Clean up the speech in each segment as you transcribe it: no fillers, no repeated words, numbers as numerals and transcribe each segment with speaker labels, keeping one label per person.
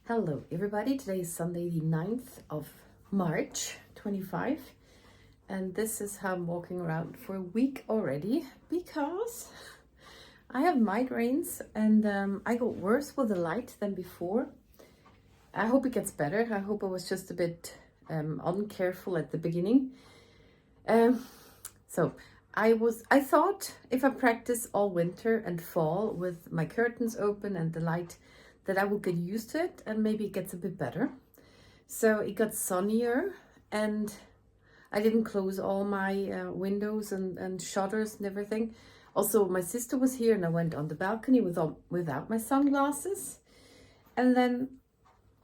Speaker 1: Hello everybody, today is Sunday the 9th of March 25 and this is how I'm walking around for a week already because I have migraines and I got worse with the light than before. I hope it gets better. I hope I was just a bit uncareful at the beginning. So I thought if I practice all winter and fall with my curtains open and the light that I will get used to it and maybe it gets a bit better. So it got sunnier and I didn't close all my windows and shutters and everything. Also, my sister was here and I went on the balcony without my sunglasses. And then,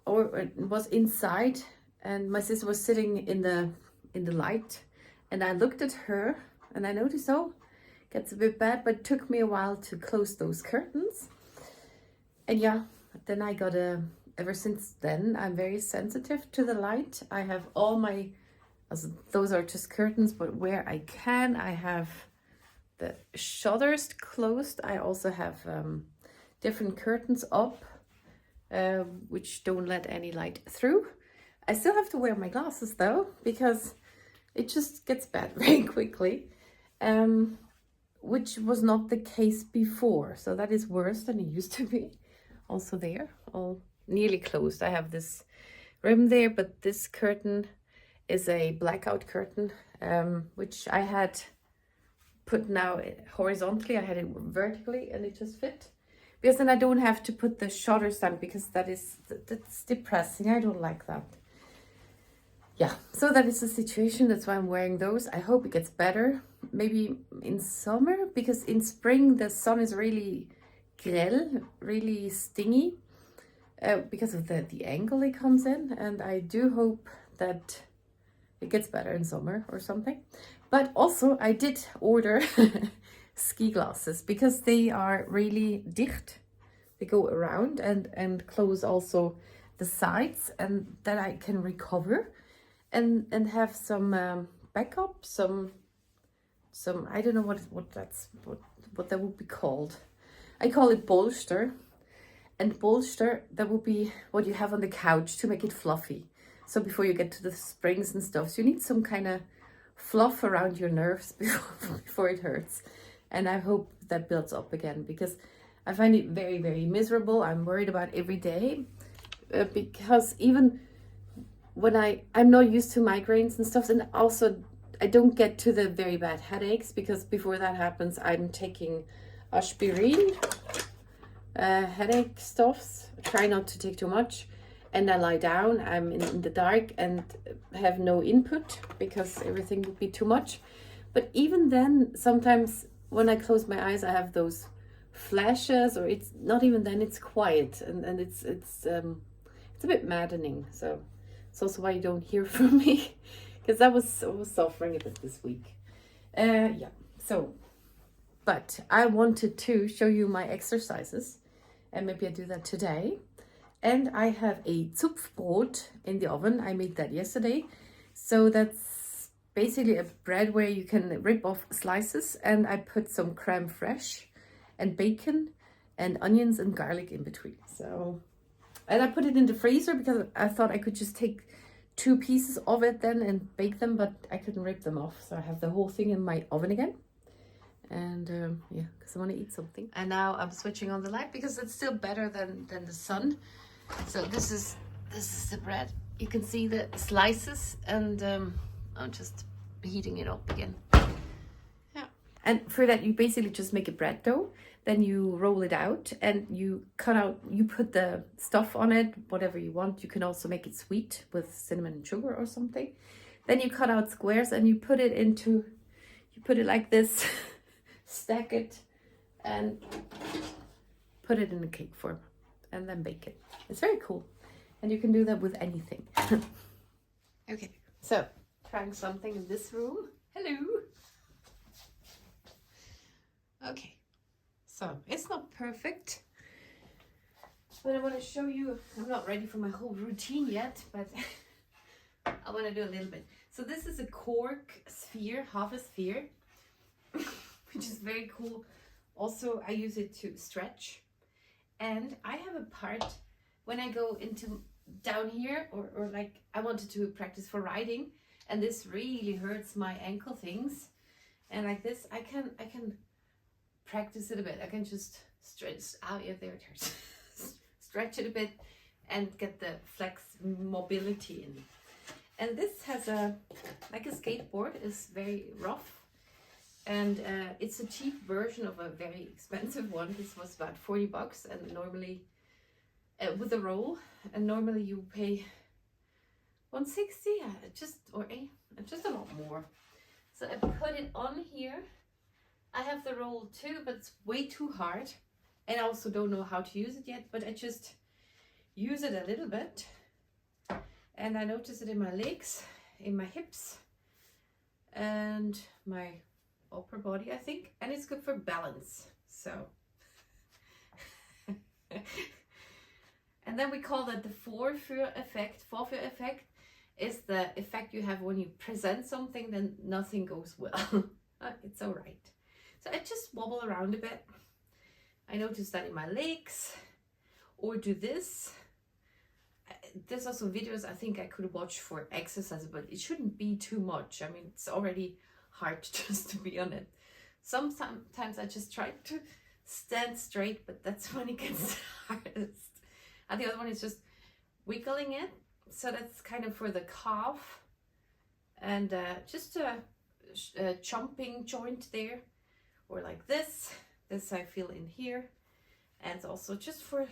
Speaker 1: or it was inside and my sister was sitting in the light and I looked at her and I noticed, oh, it gets a bit bad, but it took me a while to close those curtains. And yeah, then I got ever since then, I'm very sensitive to the light. I have all my, those are just curtains, but where I can, I have the shutters closed. I also have different curtains up, which don't let any light through. I still have to wear my glasses though, because it just gets bad very quickly, which was not the case before. So that is worse than it used to be. Also there, all nearly closed. I have this rim there, but this curtain is a blackout curtain, which I had put now horizontally. I had it vertically and it just fit. Because then I don't have to put the shutters down because that's depressing. I don't like that. Yeah, so that is the situation. That's why I'm wearing those. I hope it gets better. Maybe in summer, because in spring the sun is really grell, really stingy, because of the angle it comes in, and I do hope that it gets better in summer or something. But also I did order ski glasses because they are really dicht. They go around and close also the sides, and that I can recover and have some backup, some I don't know what that would be called. I call it bolster, and bolster, that would be what you have on the couch to make it fluffy. So before you get to the springs and stuff, so you need some kind of fluff around your nerves before it hurts. And I hope that builds up again because I find it very, very miserable. I'm worried about every day because even when I'm not used to migraines and stuff, and also I don't get to the very bad headaches because before that happens, I'm taking aspirin, headache stuffs. Try not to take too much, and I lie down. I'm in the dark and have no input because everything would be too much. But even then, sometimes when I close my eyes, I have those flashes, or it's not even then. It's quiet and it's a bit maddening. So it's also why you don't hear from me because I was suffering a bit this week. Yeah. So. But I wanted to show you my exercises, and maybe I do that today. And I have a Zupfbrot in the oven. I made that yesterday. So that's basically a bread where you can rip off slices, and I put some crème fraîche and bacon and onions and garlic in between. So, and I put it in the freezer because I thought I could just take 2 pieces of it then and bake them, but I couldn't rip them off. So I have the whole thing in my oven again. And yeah, because I want to eat something. And now I'm switching on the light because it's still better than the sun. So this is the bread. You can see the slices, and I'm just heating it up again. Yeah. And for that, you basically just make a bread dough. Then you roll it out and you cut out. You put the stuff on it, whatever you want. You can also make it sweet with cinnamon and sugar or something. Then you cut out squares and you put it into. You put it like this. Stack it and put it in a cake form and then bake it. It's very cool, and you can do that with anything. Okay, so trying something in this room. Hello. Okay, so it's not perfect, but I want to show you. I'm not ready for my whole routine yet, but I want to do a little bit. So this is a cork sphere, half a sphere. Which is very cool. Also, I use it to stretch. And I have a part when I go into down here, or like I wanted to practice for riding, and this really hurts my ankle things, and like this I can practice it a bit. I can just stretch out. Yeah, there it hurts. Stretch it a bit and get the flex mobility in. And this has a like a skateboard, is very rough, and it's a cheap version of a very expensive one. This was about 40 bucks, and normally with a roll, and normally you pay 160, just a lot more. So I put it on here. I have the roll too, but it's way too hard, and I also don't know how to use it yet, but I just use it a little bit, and I notice it in my legs, in my hips, and my upper body, I think, and it's good for balance. So and then we call that the Vorführ effect. Vorführ effect is the effect you have when you present something, then nothing goes well. It's all right. So I just wobble around a bit. I notice that in my legs, or do this. There's also videos I think I could watch for exercise, but it shouldn't be too much. I mean, it's already hard just to be on it. Sometimes I just try to stand straight, but that's when it gets hardest. And the other one is just wiggling it. So that's kind of for the calf, and just a jumping joint there, or like this. This I feel in here, and also just for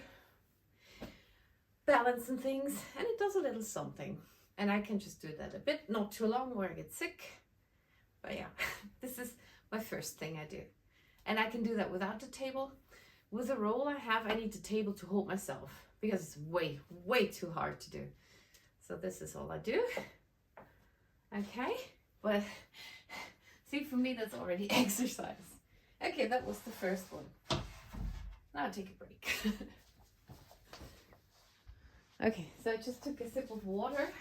Speaker 1: balance and things, and it does a little something. And I can just do that a bit, not too long or I get sick. But yeah, this is my first thing I do. And I can do that without a table. With the roll I need a table to hold myself, because it's way too hard to do. So this is all I do. Okay, but see, for me that's already exercise. Okay, that was the first one. Now I'll take a break. Okay, so I just took a sip of water.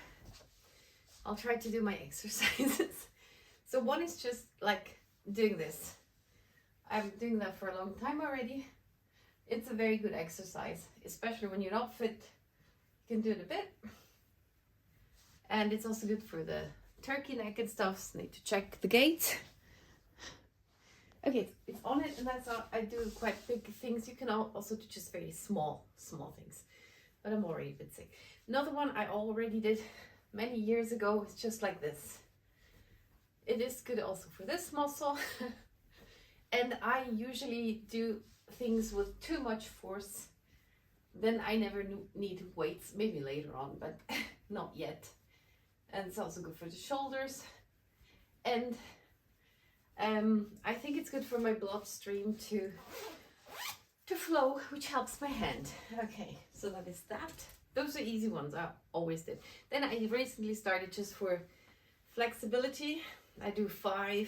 Speaker 1: I'll try to do my exercises. So one is just like doing this. I'm doing that for a long time already. It's a very good exercise, especially when you're not fit. You can do it a bit. And it's also good for the turkey neck and stuff, so need to check the gait. Okay, it's on it, and that's all. I do quite big things. You can also do just very small things. But I'm already a bit sick. Another one I already did many years ago is just like this. It is good also for this muscle. And I usually do things with too much force. Then I never need weights, maybe later on, but not yet. And it's also good for the shoulders. And I think it's good for my bloodstream to flow, which helps my hand. Okay, so that is that. Those are easy ones, I always did. Then I recently started just for flexibility. I do 4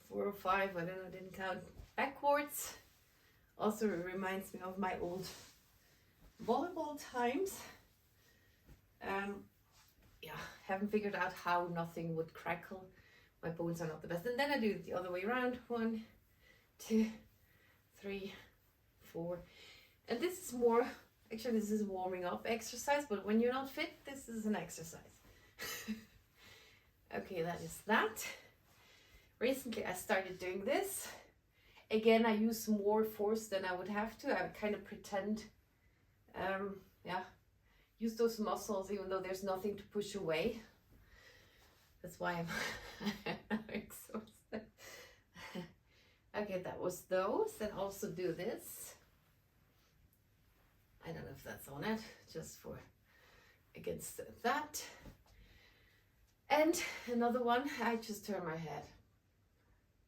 Speaker 1: or 5, I don't know, I didn't count, backwards. Also it reminds me of my old volleyball times. Yeah, haven't figured out how nothing would crackle. My bones are not the best. And then I do it the other way around. 1, 2, 3, 4. And this is more, actually this is a warming up exercise, but when you're not fit, this is an exercise. Okay, that is that. Recently I started doing this. Again, I use more force than I would have to. I kind of pretend, use those muscles even though there's nothing to push away. That's why I'm exhausted. Okay, that was those. Then also do this. I don't know if that's on it, just for against that. And another one, I just turn my head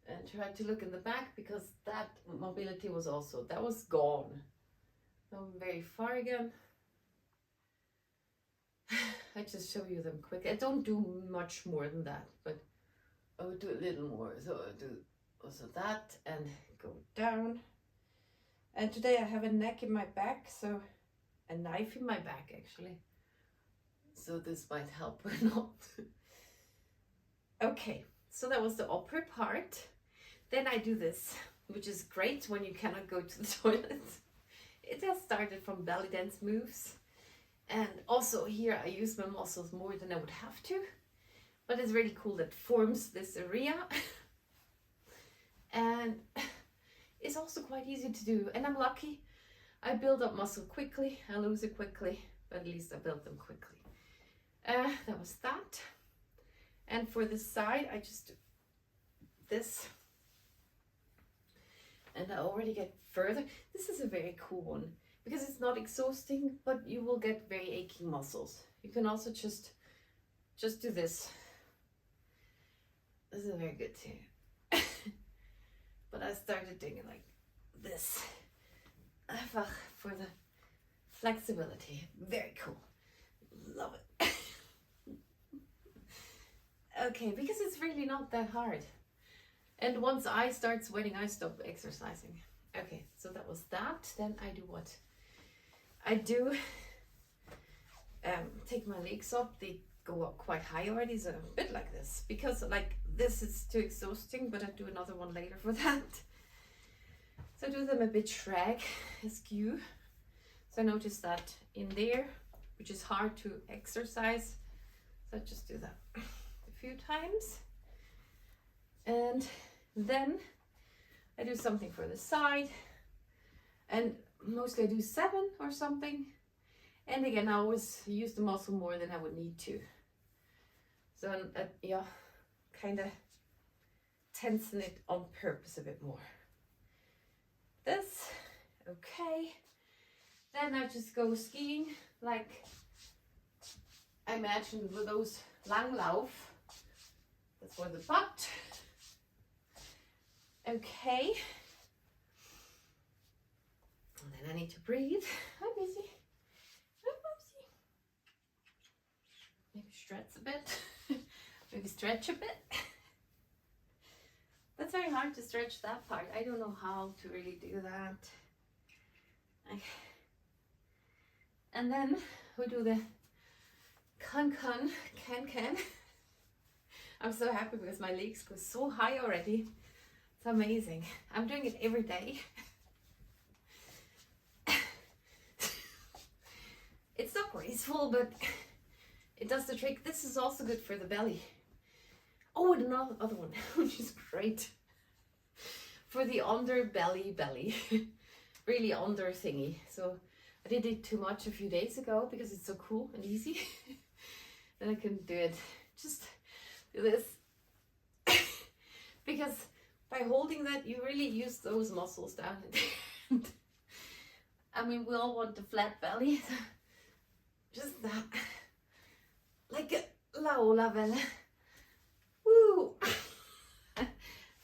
Speaker 1: and try to look in the back, because that mobility was also, that was gone. I'm very far again. I just show you them quick. I don't do much more than that, but I would do a little more. So I do also that and go down. And today I have a neck in my back, so a knife in my back actually. So this might help or not. Okay, so that was the upper part. Then I do this, which is great when you cannot go to the toilet. it has started from belly dance moves. And also here I use my muscles more than I would have to. But it's really cool that forms this area. And it's also quite easy to do. And I'm lucky. I build up muscle quickly. I lose it quickly. But at least I build them quickly. That was that. And for the side, I just do this. And I already get further. This is a very cool one because it's not exhausting, but you will get very aching muscles. You can also just do this. This is very good too. But I started doing it like this. Einfach for the flexibility. Very cool. Love it. Okay, because it's really not that hard. And once I start sweating, I stop exercising. Okay, so that was that. Then I do what? I do take my legs up. They go up quite high already, so a bit like this. Because like this is too exhausting, but I do another one later for that. So I do them a bit shrag, askew. So I noticed that in there, which is hard to exercise. So I just do that a few times. And then I do something for the side. And mostly I do 7 or something. And again, I always use the muscle more than I would need to. So yeah, kind of tension it on purpose a bit more. This, okay. Then I just go skiing, like I imagined with those Langlauf. That's for the butt. Okay. And then I need to breathe. I'm busy. Maybe stretch a bit. Maybe stretch a bit. That's very hard to stretch that part. I don't know how to really do that. Okay. And then we do the can. I'm so happy because my legs go so high already. It's amazing. I'm doing it every day. It's not graceful, but it does the trick. This is also good for the belly. Oh, and another other one, which is great. For the underbelly belly. Really under thingy. So I did it too much a few days ago because it's so cool and easy. Then I couldn't do it. Just do this. Because by holding that, you really use those muscles down. I mean, we all want a flat belly. So just that. Like a la bella. Woo!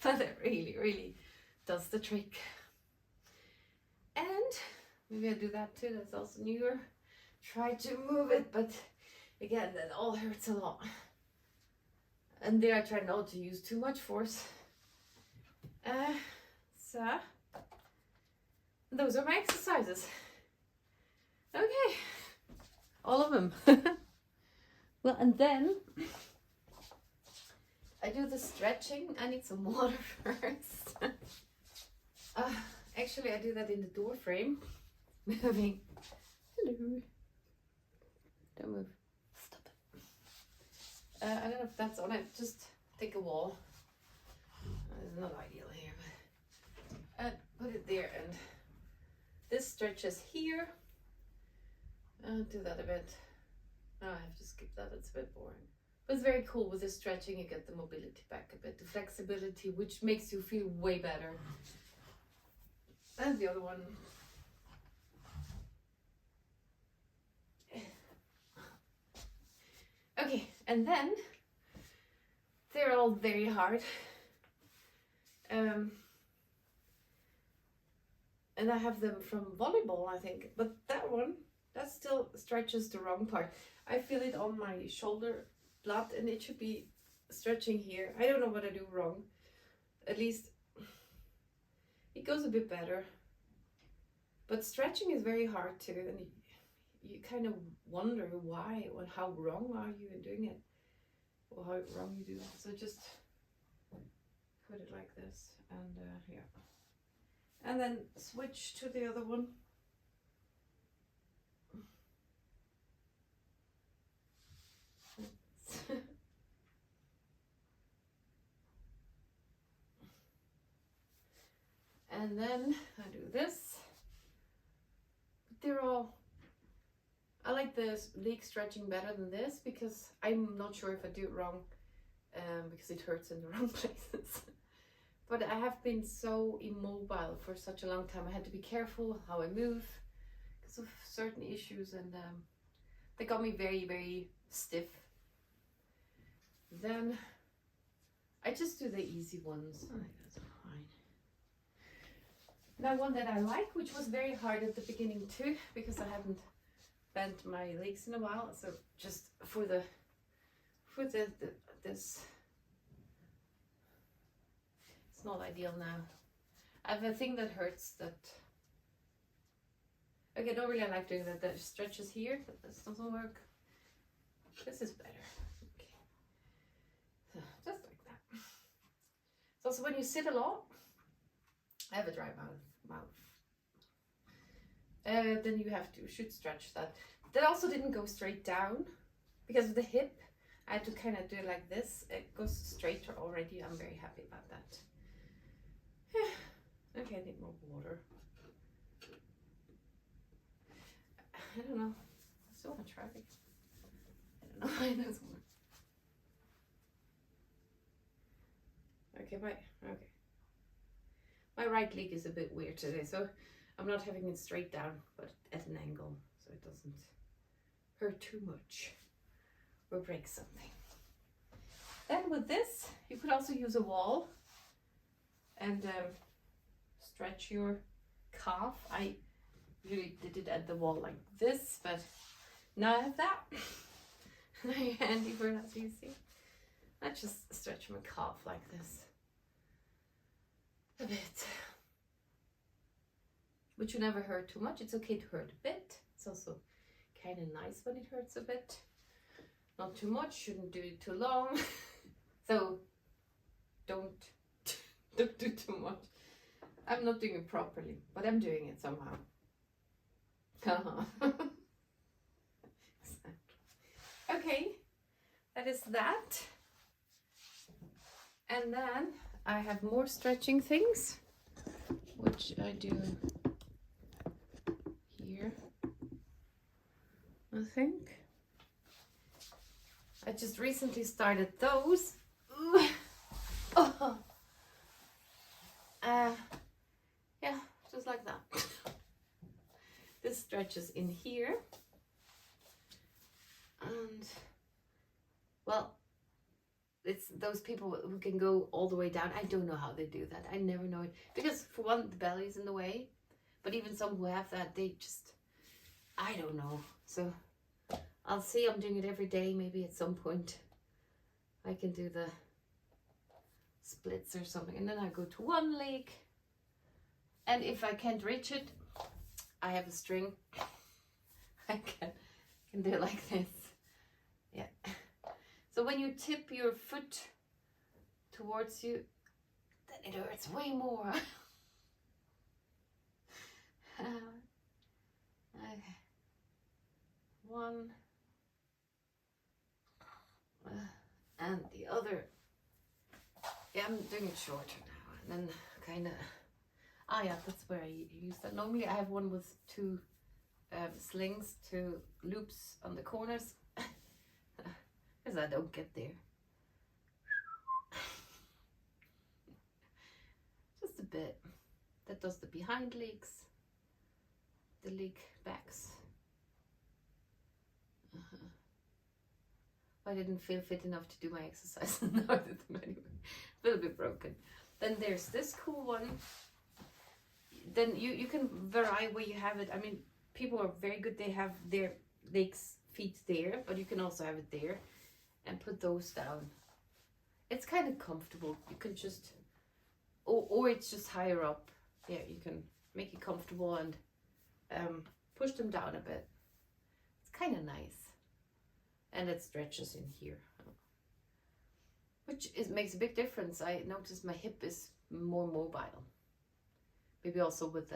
Speaker 1: But it really, really does the trick. And maybe I do that too. That's also newer. Try to move it, but again, that all hurts a lot. And there I try not to use too much force. So those are my exercises. Okay, all of them. Well, and then I do the stretching. I need some water first. Actually, I do that in the door frame. Moving. Hello. Don't move. Stop it. I don't know if that's on it. Just take a wall. It's not ideal here, but put it there, and this stretches here. I'll do that a bit. Oh, I have to skip that. It's a bit boring. But it's very cool with the stretching. You get the mobility back a bit, the flexibility, which makes you feel way better. And the other one. Okay, and then they're all very hard. And I have them from volleyball, I think. But that one, that still stretches the wrong part. I feel it on my shoulder blade, and it should be stretching here. I don't know what I do wrong. At least it goes a bit better. But stretching is very hard too, and you kind of wonder why or how wrong are you in doing it, or how wrong you do it. So just put it like this, and yeah, and then switch to the other one. And then I do this. They're all, I like the leg stretching better than this because I'm not sure if I do it wrong, because it hurts in the wrong places. But I have been so immobile for such a long time. I had to be careful how I move because of certain issues, and they got me very, very stiff. Then I just do the easy ones. I think that's fine. Now one that I like, which was very hard at the beginning too, because I hadn't bent my legs in a while. So just for this, it's not ideal now. I have a thing that hurts that, okay, I don't really like doing that. That stretches here, but this doesn't work. This is better. Okay. So just like that. So also when you sit a lot, I have a dry mouth. Then you should stretch that. That also didn't go straight down because of the hip. I had to kind of do it like this. It goes straighter already. I'm very happy about that. Okay, I need more water. I don't know. I still want to try it. I don't know why there's more. Okay, my right leg is a bit weird today, so I'm not having it straight down, but at an angle, so it doesn't hurt too much or break something. Then with this, you could also use a wall and stretch your calf. I usually did it at the wall like this, but now I have that. Very handy for that, so you see. I just stretch my calf like this a bit, which will never hurt too much. It's okay to hurt a bit. It's also kind of nice when it hurts a bit. Not too much, shouldn't do it too long. So don't do too much. I'm not doing it properly, but I'm doing it somehow. Okay, that is that. And then I have more stretching things, which I do here, I think. I just recently started those. Oh. Yeah, just like that. This stretches in here. And, well, it's those people who can go all the way down. I don't know how they do that. I never know it. Because for one, the belly's in the way. But even some who have that, they just, I don't know. So I'll see. I'm doing it every day. Maybe at some point I can do the splits or something. And then I go to one leg. And if I can't reach it, I have a string. I can do it like this. Yeah. So when you tip your foot towards you, then it hurts way more. Okay. One. And the other. Yeah, I'm doing it shorter now. And then kind of, yeah, that's where I use that. Normally I have one with two slings, two loops on the corners. Because I don't get there. Just a bit. That does the behind legs, the leg backs. I didn't feel fit enough to do my exercise. Now I did them anyway. A little bit broken. Then there's this cool one. Then you can vary where you have it. I mean, people are very good. They have their legs, feet there, but you can also have it there. And put those down. It's kind of comfortable. You can just, or it's just higher up. Yeah, you can make it comfortable and push them down a bit. It's kind of nice. And it stretches in here. Which makes a big difference. I noticed my hip is more mobile. Maybe also with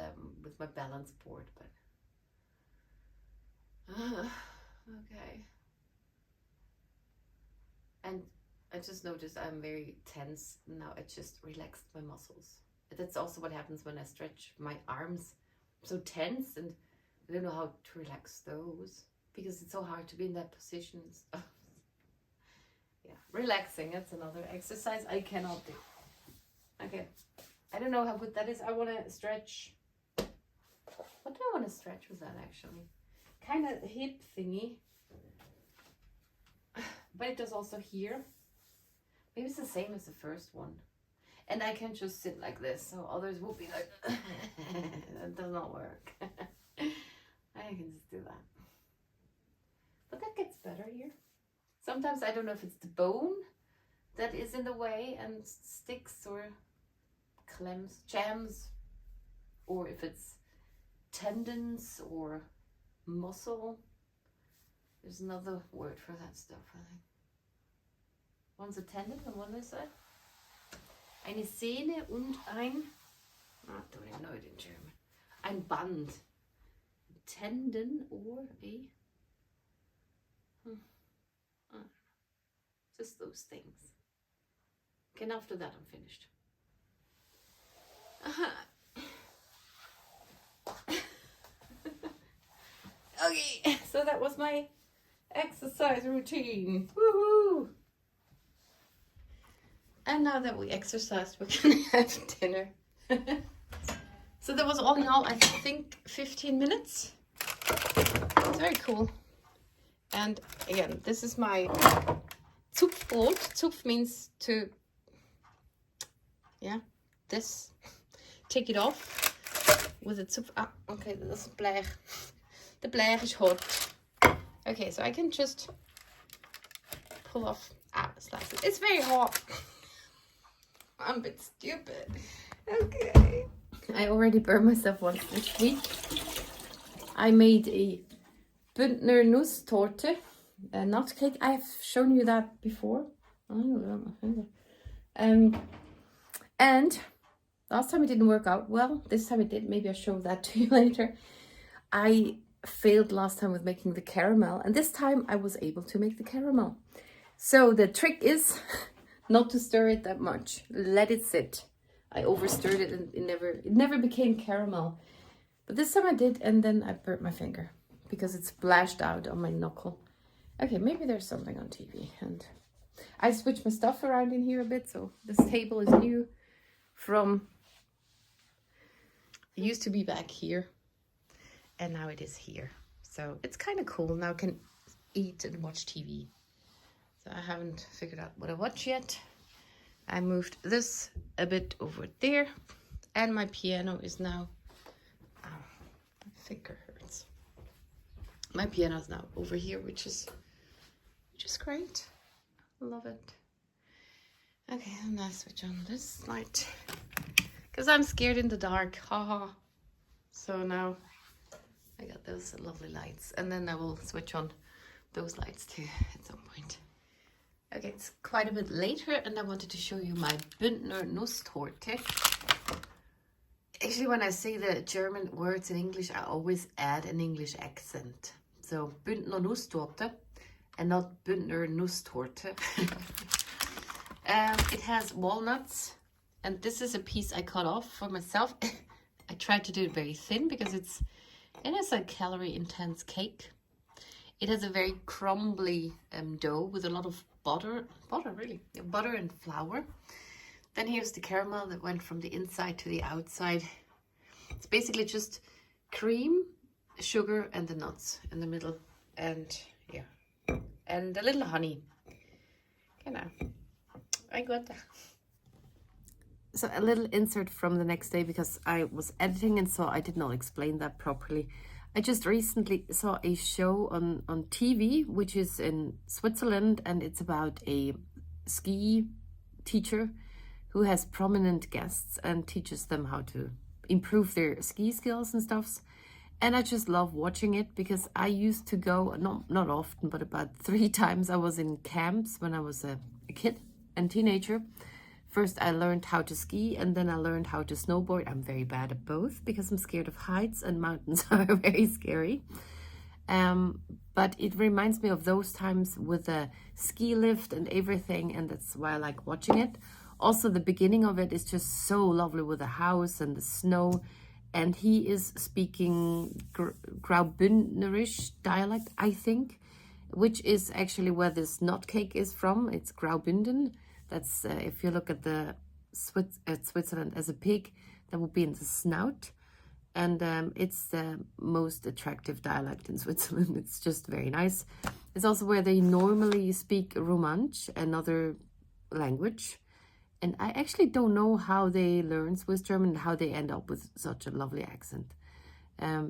Speaker 1: my balance board, but okay. And I just noticed I'm very tense now. I just relaxed my muscles. That's also what happens when I stretch my arms. I'm so tense, and I don't know how to relax those because it's so hard to be in that position. Yeah, relaxing, that's another exercise I cannot do. Okay, I don't know how good that is. I want to stretch. What do I want to stretch with that actually? Kind of hip thingy. But it does also here. Maybe it's the same as the first one. And I can just sit like this, so others will be like, that does not work. I can just do that. But that gets better here. Sometimes I don't know if it's the bone that is in the way and sticks or jams, or if it's tendons or muscle. There's another word for that stuff, I think. One's a tendon and one is eine Sehne und ein, I don't even know it in German, ein Band. Tendon or a, just those things. Okay, and after that I'm finished. Okay, so that was my exercise routine. Woohoo! And now that we exercised, we're gonna have dinner. So that was all in all, I think, 15 minutes. It's very cool. And again, this is my Zupfbrot. Zupf means to, yeah, this. Take it off with a Zupf. Ah, okay, that's a blech. The blech is hot. Okay, so I can just pull off. Slice it. It's very hot. I'm a bit stupid. Okay. I already burned myself once this week. I made a Bündner Nusstorte, a nut cake. I've shown you that before. And last time it didn't work out well. This time it did. Maybe I'll show that to you later. I failed last time with making the caramel, and this time I was able to make the caramel. So the trick is not to stir it that much. Let it sit. I overstirred it and it never became caramel. But this time I did, and then I burnt my finger because it splashed out on my knuckle. Okay, maybe there's something on TV. And I switched my stuff around in here a bit, so this table is new from, it used to be back here, and now it is here. So it's kind of cool. Now I can eat and watch TV. So I haven't figured out what I watch yet. I moved this a bit over there, and my piano is now, my finger hurts. My piano is now over here, which is great. Love it. Okay, and I switch on this light because I'm scared in the dark. Haha. So now I got those lovely lights, and then I will switch on those lights too at some point. Okay, it's quite a bit later, and I wanted to show you my Bündner Nusstorte. Actually, when I say the German words in English, I always add an English accent. So Bündner Nusstorte and not Bündner Nusstorte. It has walnuts, and this is a piece I cut off for myself. I tried to do it very thin because it is a calorie-intense cake. It has a very crumbly dough with a lot of butter and flour. Then here's the caramel that went from the inside to the outside. It's basically just cream, sugar, and the nuts in the middle, and yeah, and a little honey. Genau. I got that. So a little insert from the next day, because I was editing and so I did not explain that properly. I just recently saw a show on TV, which is in Switzerland, and it's about a ski teacher who has prominent guests and teaches them how to improve their ski skills and stuff. And I just love watching it because I used to go, not often, but about 3 times I was in camps when I was a kid and teenager. First, I learned how to ski, and then I learned how to snowboard. I'm very bad at both because I'm scared of heights, and mountains are very scary. But it reminds me of those times with the ski lift and everything, and that's why I like watching it. Also, the beginning of it is just so lovely with the house and the snow. And he is speaking Graubündnerisch dialect, I think, which is actually where this nut cake is from. It's Graubünden. That's, if you look at the Switzerland as a pig, that would be in the snout. And it's the most attractive dialect in Switzerland. It's just very nice. It's also where they normally speak Romansch, another language. And I actually don't know how they learn Swiss German and how they end up with such a lovely accent.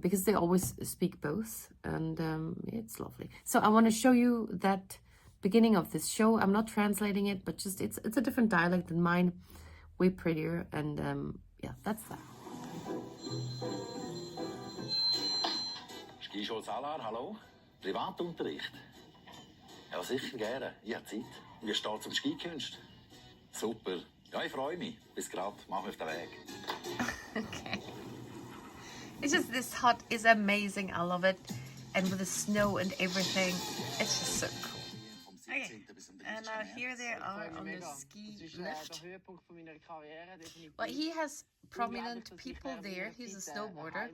Speaker 1: Because they always speak both, and it's lovely. So I want to show you that beginning of this show. I'm not translating it, but just it's a different dialect than mine, way prettier, and yeah, that's that.
Speaker 2: Skischulsalar, hallo? Privatunterricht? Ja, sicher gerne. Ich habe Zeit. Wie steht zum Skikunst? Super. Ja, ich freue mich. Bis grad. Mach mich auf den Weg.
Speaker 1: Okay. It's just, this hut is amazing. I love it. And with the snow and everything, it's just so cool. Okay. And now here they are on the ski lift. Well, he has prominent people there. He's a snowboarder.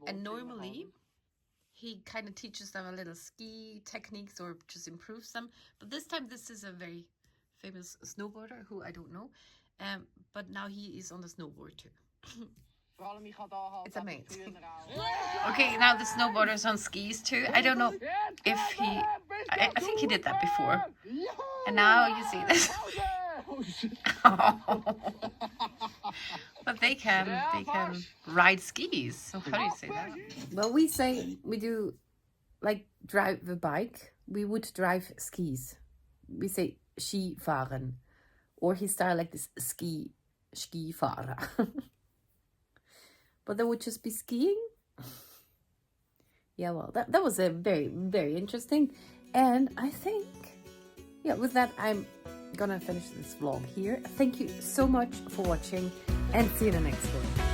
Speaker 1: And normally, he kind of teaches them a little ski techniques or just improves them. But this time, this is a very famous snowboarder who I don't know. But now he is on the snowboard too. It's amazing. Okay, now the snowboarder's on skis too. I don't know if he... I think he did that before. And now you see this. But they can ride skis. So how do you say that? Well, we do like drive a bike. We would drive skis. We say Skifahren. Or his style like this, Skifahrer. But they would just be skiing. Yeah, well, that was a very, very interesting. And I think, yeah, with that, I'm gonna finish this vlog here. Thank you so much for watching, and see you in the next one.